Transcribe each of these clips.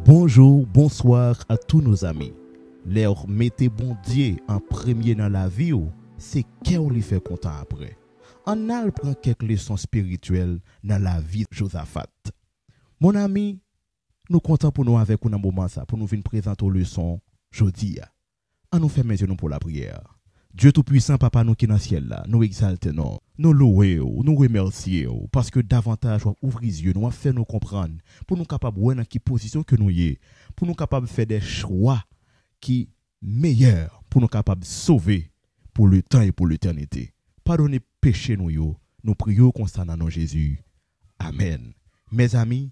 Bonjour, bonsoir à tous nos amis. Leur mettez bon Dieu en premier dans la vie, c'est qu'on lui fait content après. On a prend quelques leçons spirituelles dans la vie de Josaphat. Mon ami, nous comptons pour nous avec un moment ça, pour nous venir présenter aux leçons jeudi. On nous fait maintenant pour la prière. Dieu Tout-Puissant, Papa, nous qui est dans le ciel là, nous exaltons, nous louons, nous remercions, parce que davantage, ouvrir les yeux, nous faire nous comprendre, pour nous capables de voir dans quelle position que nous y est, pour nous capables de faire des choix qui meilleurs, pour nous capables de sauver pour le temps et pour l'éternité. Pardonnez péché nous prions constamment dans Jésus. Amen. Mes amis,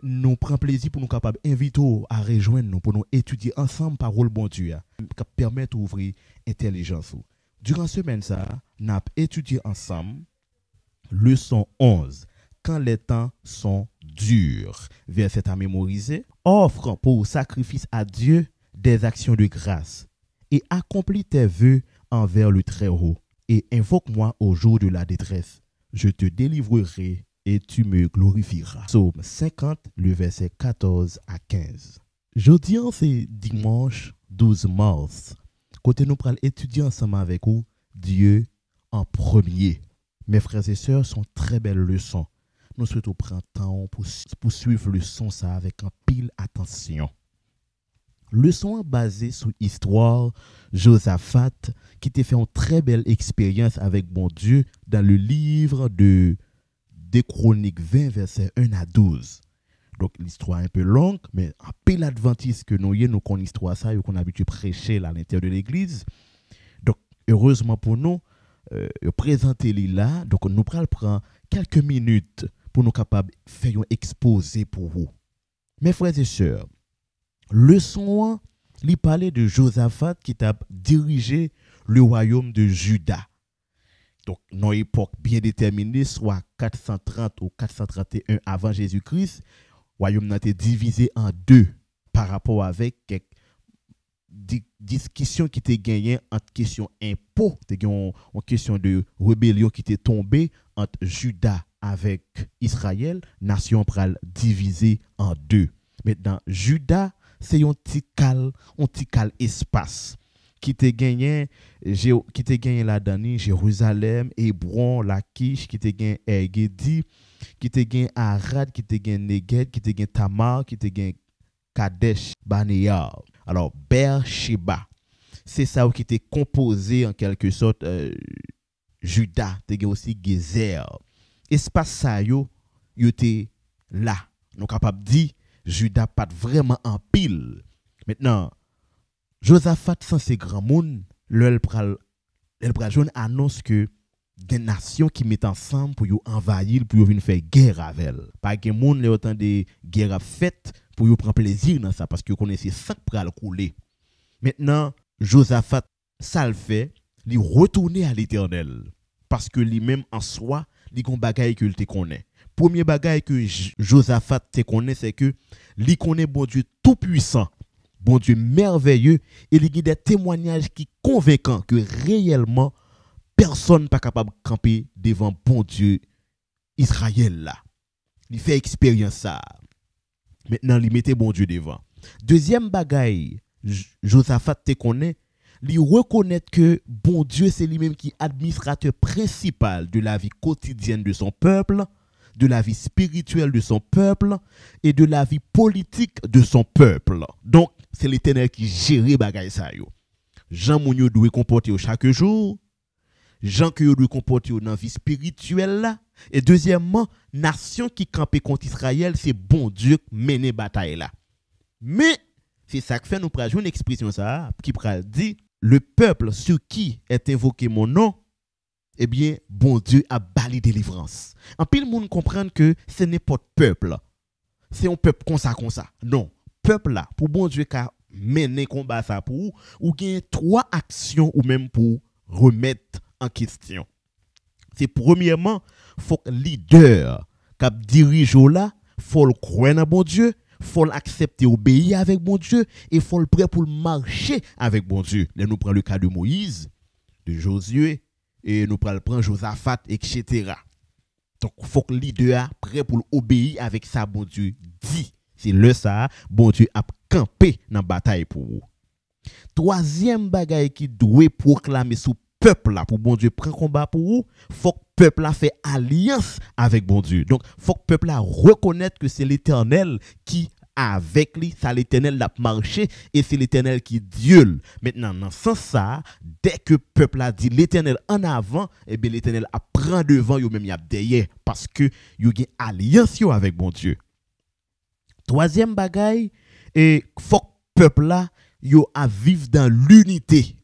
nous prenons plaisir pour nous capables d'inviter à rejoindre nous pour nous étudier ensemble parole bon Dieu qui permet d'ouvrir intelligence. Durant cette semaine ça, nous avons étudié ensemble leçon 11 quand les temps sont durs. Verset à mémoriser. Offre pour sacrifice à Dieu des actions de grâce et accomplis tes vœux envers le Très-Haut et invoque-moi au jour de la détresse. Je te délivrerai et tu me glorifieras. Psaume 50, le verset 14 à 15. Jeudi, c'est dimanche 12 mars. Côté nous prenons étudier ensemble avec vous, Dieu en premier. Mes frères et sœurs, sont très belles leçons. Nous souhaitons prendre temps pour suivre le son ça avec un pile attention. Leçon basée sur l'histoire Josaphat qui t'a fait une très belle expérience avec bon Dieu dans le livre des Chroniques 20, versets 1 à 12. Donc, l'histoire est un peu longue, mais en pile adventiste que nous connaissons l'histoire ça, qu'on a habitué prêcher à l'intérieur de l'église. Donc, heureusement pour nous, présenter là. Donc, nous prendre quelques minutes pour nous capables de faire un exposé pour vous. Mes frères et sœurs, leçon 1, il parlait de Josaphat qui a dirigé le royaume de Juda. Donc, dans une époque bien déterminée, soit 430 ou 431 avant Jésus-Christ, le royaume a été divisé en deux par rapport avec quelques discussions qui étaient gagnées entre questions impôts, une question de rébellion qui était tombée entre Juda avec Israël, nation pral divisée en deux. Maintenant, Juda, c'est un petit cal espace qui te gagné là-dedans Jérusalem, Hébron, Lachish, qui te gagné Engedi, qui te gagné Arad, qui te gagné Neged, qui te gagné Tamar, qui te gagné Kadesh Barnea. Alors Beersheba, c'est ça qui était composé en quelque sorte Juda, te gagné aussi Gezer. Espace ça yo était là. Nous capable dire Juda pas vraiment en pile. Maintenant Josaphat sans ces grands monde, elle pral annonce que des nations qui mettent ensemble pour yo envahir, pour yo venir faire guerre avec elle. Pas que monde les autant de guerre faites pour yo prendre plaisir dans ça parce que connaissez ça pral couler. Maintenant, Josaphat ça le fait, il retourner à l'Éternel parce que lui-même en soi, il gon bagaille que il te connaît. Premier bagaille que Josaphat te connaît c'est que il connaît bon Dieu tout puissant. Bon Dieu merveilleux, et il y a des témoignages qui convaincants que réellement personne n'est pas capable de camper devant bon Dieu Israël là. Il fait expérience ça. Maintenant, il mettait bon Dieu devant. Deuxième bagaille, Josaphat te connaît, il reconnaît que bon Dieu c'est lui-même qui est administrateur principal de la vie quotidienne de son peuple, de la vie spirituelle de son peuple et de la vie politique de son peuple. Donc, c'est l'Éternel qui gère bagay ça yo. Jean moun yo doit comporter chaque jour, Jean que yo doit comporter dans vie spirituelle là, et deuxièmement, nation qui campe contre Israël, c'est bon Dieu mener bataille là. Mais c'est ça que fait nous pral une expression ça qui pral dit le peuple sur qui est invoqué mon nom, eh bien, bon Dieu a bali délivrance. En pile monde comprendre que ce n'est pas peuple. C'est un peuple comme ça. Non, peuple là, pour bon Dieu qu'a mené combat ça pour ou gagne trois actions ou même pour remettre en question. C'est premièrement, faut que leader qui dirige là, faut le croire dans bon Dieu, faut l'accepter obéir avec bon Dieu et faut le prêt pour marcher avec bon Dieu. Là nous prenons le cas de Moïse, de Josué et nous prenons Josaphat, etc. Donc, il faut que le leader prêt pour obéir avec ça, bon Dieu dit. C'est le ça, bon Dieu a campé dans bataille pour vous. Troisième bagaille qui doit proclamer sous peuple là pour bon Dieu prend combat pour vous, faut que peuple là fait alliance avec bon Dieu. Donc faut que peuple là reconnaître que c'est l'Éternel qui avec lui, ça l'Éternel l'a marché et c'est l'Éternel qui Dieu. Maintenant, dans ce sens ça, dès que le peuple a dit l'Éternel en avant, eh bien l'Éternel a prend devant, yo même y a derrière parce que yo gen alliance yo avec bon Dieu. Troisième bagaille, et faut que peuple là yo a vivre dans l'unité.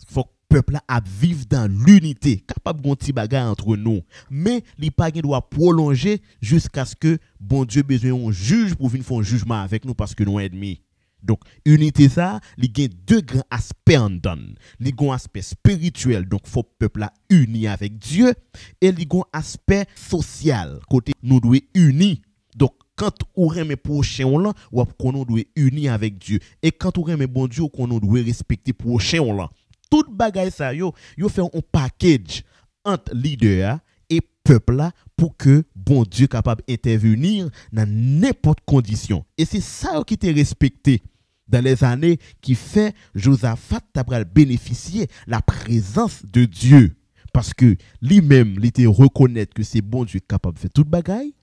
Faut que peuple là a vivre dans l'unité, capable gon ti bagay entre nous, mais li pa gen doit prolonger jusqu'à ce que bon Dieu besoin un juge pour venir faire un jugement avec nous parce que nous ennemis. Donc unité ça, li gen deux grands aspects en donne. Li gon aspect spirituel, donc faut peuple là uni avec Dieu, et li gon aspect social, côté nous doit unis. Donc quand on remet prochain là, ou qu'on doit uni avec Dieu, et quand on remet bon Dieu qu'on doit respecter prochain là. Tout bagay ça yo fait un package entre leader et peuple là pour que bon Dieu capable intervenir dans n'importe condition. Et c'est ça qui était respecté dans les années qui fait Josaphat t'a bénéficier la présence de Dieu parce que lui-même il était reconnaître que c'est bon Dieu capable de faire toute bagaille.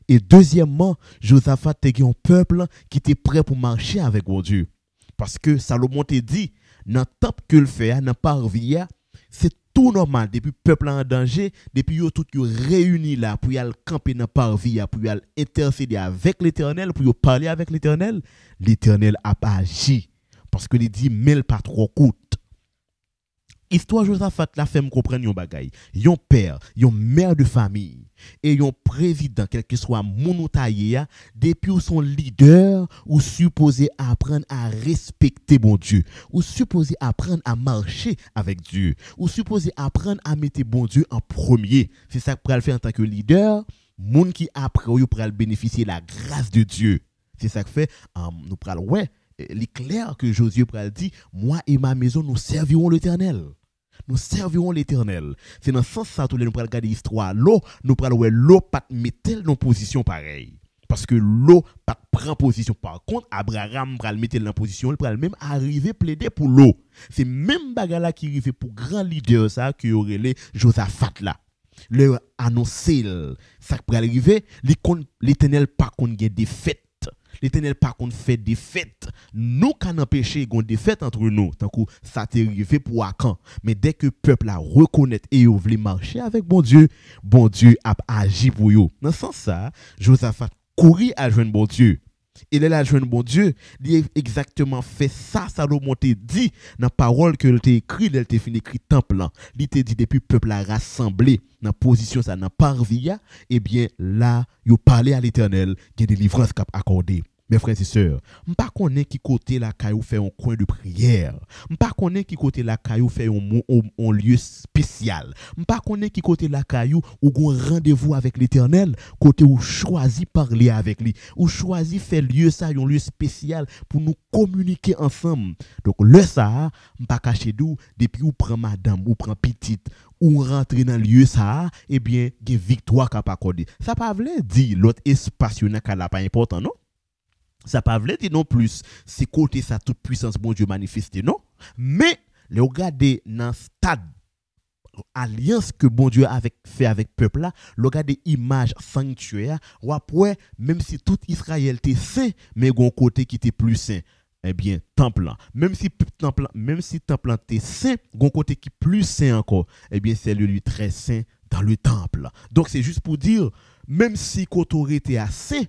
Et deuxièmement, Josaphat était un peuple qui était prêt pour marcher avec bon Dieu. Parce que Salomon te dit dans temps que le fait dans parvis c'est tout normal depuis peuple en danger depuis yo tout yo réuni là pour y aller camper dans parvis pour y aller intercéder avec l'Éternel pour y parler avec l'Éternel a pas agi parce que il dit mêle pas trop coûte. Histoire Josaphat la fait me comprendre yon bagay. Yon père, yon mère de famille et yon président quel que soit mon taillé depuis ou son leader ou supposé apprendre à respecter bon Dieu, ou supposé apprendre à marcher avec Dieu, ou supposé apprendre à mettre bon Dieu en premier. C'est ça que pour le faire en tant que leader, moun qui après ou pour bénéficier la grâce de Dieu. C'est ça que fait nous pral ouais, il est clair que Josué pral dit moi et ma maison nous servirons l'Éternel. Nous servirons l'Éternel. C'est dans ce sens ça tout nous pral regarder l'histoire l'eau, nous pral ouais l'eau pas mettre dans position pareille. Parce que l'eau pas prend position. Par contre, Abraham pral mettre dans position, il pral même arriver plaider pour l'eau. C'est même bagala qui arrive pour grand leader ça qui aurait les Josaphat là. Le annoncer ça pral arriver, l'Éternel pas qu'on gagne des fêtes. L'Éternel pas qu'on fait des fêtes. Nous can empêcher gon des fêtes entre nous. Tant que ça t'est arrivé pour Akan. Mais dès que peuple a reconnaître et yo vle marcher avec bon Dieu a agi pour yo. Dans ce sens ça, Josaphat courir à joindre bon Dieu. Il est à joindre bon Dieu, il a exactement fait ça Salomon te dit dans parole que il t'a écrit, il t'a fini écrit temple là. Il t'a dit depuis peuple a rassemblé dans position ça dans parvis, et bien là, yo parler à l'Éternel, il y a délivrance cap accordé. Mes frères et sœurs, m'pa connaît qui côté la caillou fait un coin de prière. M'pa connaît qui côté la caillou fait un lieu spécial. M'pa connaît qui côté la caillou ou gon rendez-vous avec l'Éternel, côté où choisi parler avec lui, ou choisi faire lieu ça un lieu spécial pour nous communiquer ensemble. Donc le ça m'pa caché d'où depuis ou prend madame ou prend petite ou rentrer dans lieu ça eh bien gen victoire qu'a pas accordé. Ça pas veut dire l'autre espace n'a pas important non. Ça pas veut dire non plus c'est côté ça toute puissance bon Dieu manifesté non, mais le regarder dans stade alliance que bon Dieu fait avec peuple là, le regarder image sanctuaire ou après même si tout Israël était saint mais gon côté qui était plus saint. Eh bien temple là, même si temple était saint, gon côté qui plus saint encore, eh bien c'est le lieu très saint dans le temple. Donc c'est juste pour dire même si côté était à saint,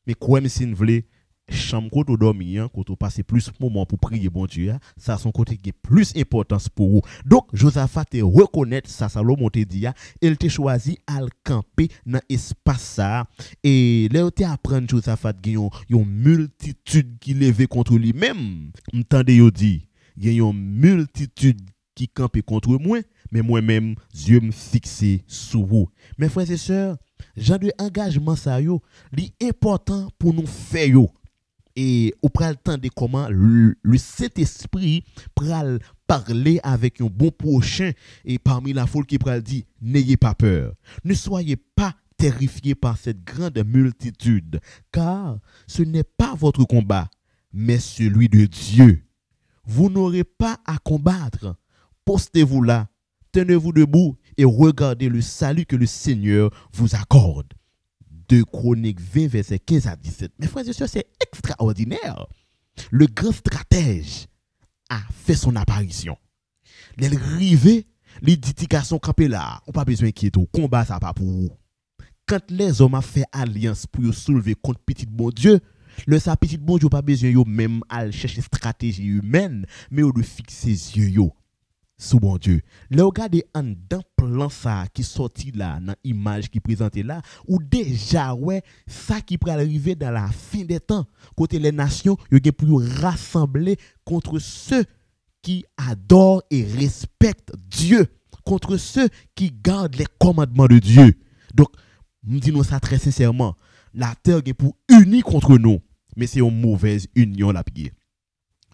mais quoi même si vous voulez chambre côté dormir côté passer plus moment pour prier bon Dieu ça son côté qui est plus importance pour vous. Donc Josaphat te reconnaître ça Salomon te dit il te choisi à camper dans espace ça et là te apprendre Josaphat gagne une multitude qui levé contre lui-même m'tendez yo dit il y a une multitude qui campe contre moi mais moi-même Dieu me fixé sur vous. Mes frères et sœurs, genre de engagement ça yo li important pour nous faire yo. Et au pral temps de comment le Saint-Esprit pral parler avec un bon prochain et parmi la foule qui pral dit n'ayez pas peur, ne soyez pas terrifiés par cette grande multitude, car ce n'est pas votre combat, mais celui de Dieu. Vous n'aurez pas à combattre. Postez-vous là, tenez-vous debout et regardez le salut que le Seigneur vous accorde. 2 Chroniques 20, versets 15 à 17. Mes frères et sœurs, c'est extraordinaire. Le grand stratège a fait son apparition. Les rivés, les dédications campées là, on pas besoin d'inquiéter. Combat, ça pas pour vous. Quand les hommes ont fait alliance pour soulever contre petit bon Dieu, le sa petit bon Dieu pas besoin yo même à chercher stratégie humaine, mais on doit fixer les yeux yo sous bon Dieu. Le regardez en dans plan ça qui sorti là dans image qui présenté là ou déjà ouais ça qui pourrait arriver dans la fin des temps côté les nations yo gen pour rassembler contre ceux qui adorent et respectent Dieu, contre ceux qui gardent les commandements de Dieu. Donc nous disons ça très sincèrement, la terre est pour unir contre nous, mais c'est une mauvaise union la pied.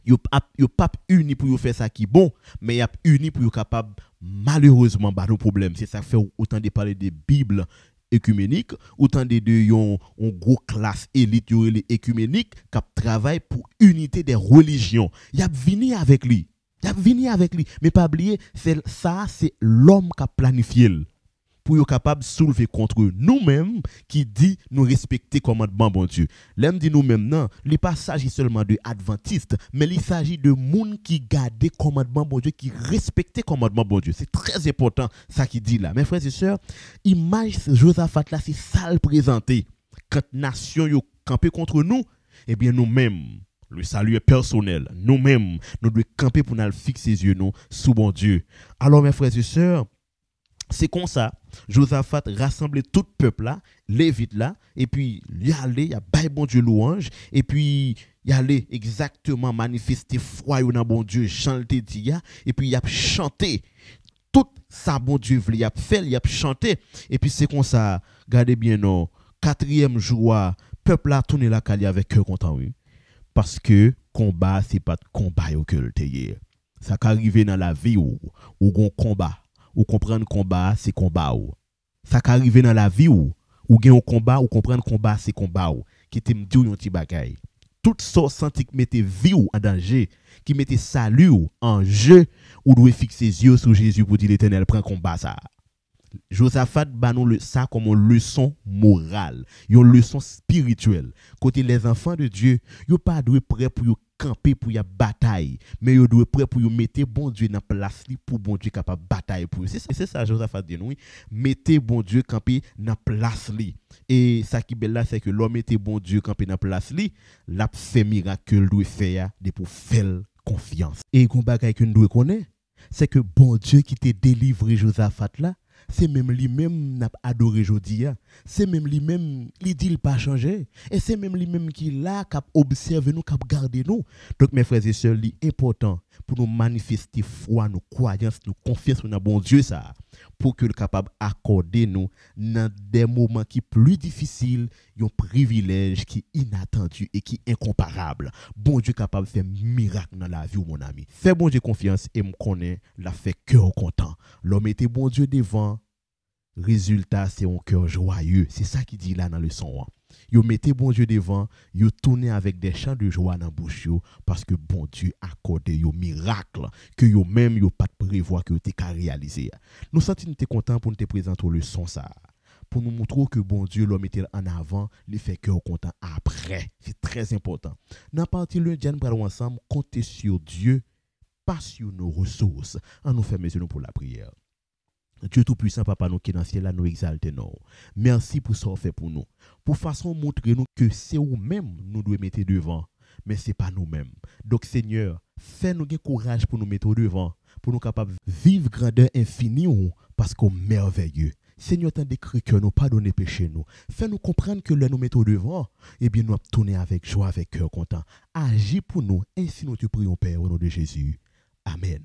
Yo pas uni pour faire ça qui bon, mais y a uni pour capable malheureusement ba nos problèmes. C'est ça fait autant de parler de Bible écuménique, autant de yon gros classe élite yo les écuménique qui travaille pour unité des religions. Y a vini avec lui. Mais pas oublier c'est l'homme qui a planifié pour être capable de soulever contre nous-mêmes qui dit nous respecter commandement bon Dieu. L'aime dit nous-mêmes non, il pas s'agit seulement de adventistes, mais il s'agit de monde qui garder commandement bon Dieu, qui respecter commandement bon Dieu. C'est très important ça qui dit là. Mes frères et sœurs, image Josaphat là c'est ça le présenter. Quand nation yo campé contre nous, eh bien nous-mêmes le salut est personnel. Nous-mêmes, nous devons camper pour nous fixer les yeux nous sous bon Dieu. Alors mes frères et sœurs, c'est comme ça, Josaphat rassemblait tout le peuple là, Lévite là, et puis il allait, il a baillé bon Dieu louange, et puis il allait exactement manifester foi dans bon Dieu, chanter dia, et puis il a chanté tout ça bon Dieu voulait, il a fait, il a chanté, et puis c'est comme ça, regardez bien non, 4e jour, peuple là tourné la calia avec cœur content oui, parce que combat c'est pas de combat que le teye. Ça qu'arriver dans la vie ou gon combat. Ou comprendre combat c'est combat ou ça qu'arriver dans la vie ou gen un combat ou comprendre combat c'est combat ou qui te me dit un petit bagay tout ça senti qui mettait vie ou en danger qui mettait salut ou en jeu ou doit fixer les yeux sur Jésus pour dire l'Éternel prend combat ça. Josaphat ba nous ça comme une leçon morale, une leçon spirituelle. Côté les enfants de Dieu, yo pas doit prêt pour yo camper pour y bataille, mais yo doit prêt pour yo mettre bon Dieu dans place li pour bon Dieu capable bataille pour. C'est ça Josaphat dit oui, mettez bon Dieu camper dans place li. Et ça qui belle là c'est que l'homme mettez bon Dieu camper dans place li, l'a fait miracle doit faire de pour faire confiance. Et gon bagay que nous doit connaître, c'est que bon Dieu qui t'a délivré Josaphat là, c'est même lui-même n'a adoré jodi, c'est même lui-même il dit il pas changer et c'est même lui-même qui là cap observer nous cap garder nous. Donc mes frères et sœurs, c'est important pour nous manifester foi, nous croyance, nous confiance dans bon Dieu ça pour que le capable accorder nous dans des moments qui plus difficiles, un privilège qui inattendu et qui incomparable. Bon Dieu capable faire miracle dans la vie mon ami. Fais bon Dieu confiance et me connaît la fait cœur content. L'homme était bon Dieu devant. Résultat, c'est un cœur joyeux. C'est ça qui dit là dans le son. Yo mettez bon Dieu devant, yo tournez avec des chants de joie dans bouche yo parce que bon Dieu accorde yo miracle que yo même yo pas de prévoir que t'es qu'à réaliser. Nous sentons nous content pour nous te présenter le son ça. Pour nous montrer que bon Dieu l'homme était en avant, il fait cœur content après. C'est très important. Dans partie le Diane parlons ensemble, comptez sur Dieu, pas sur nos ressources. On nous fait nous pour la prière. Dieu Tout-Puissant, Papa, nous qui dans le ciel, là, nous exaltons. Merci pour ce que fait pour nous. Pour façon montrer nous que c'est nous-mêmes nous devons mettre devant, mais ce n'est pas nous-mêmes. Donc, Seigneur, fais-nous du courage pour nous mettre devant, pour nous capables de vivre grandeur infinie, parce qu'on est merveilleux. Seigneur, tant décrit que nous pardonner péché nous. Fais-nous comprendre que là nous mettons devant, eh bien nous tourner avec joie, avec cœur content. Agis pour nous, ainsi nous te prions, Père, au nom de Jésus. Amen.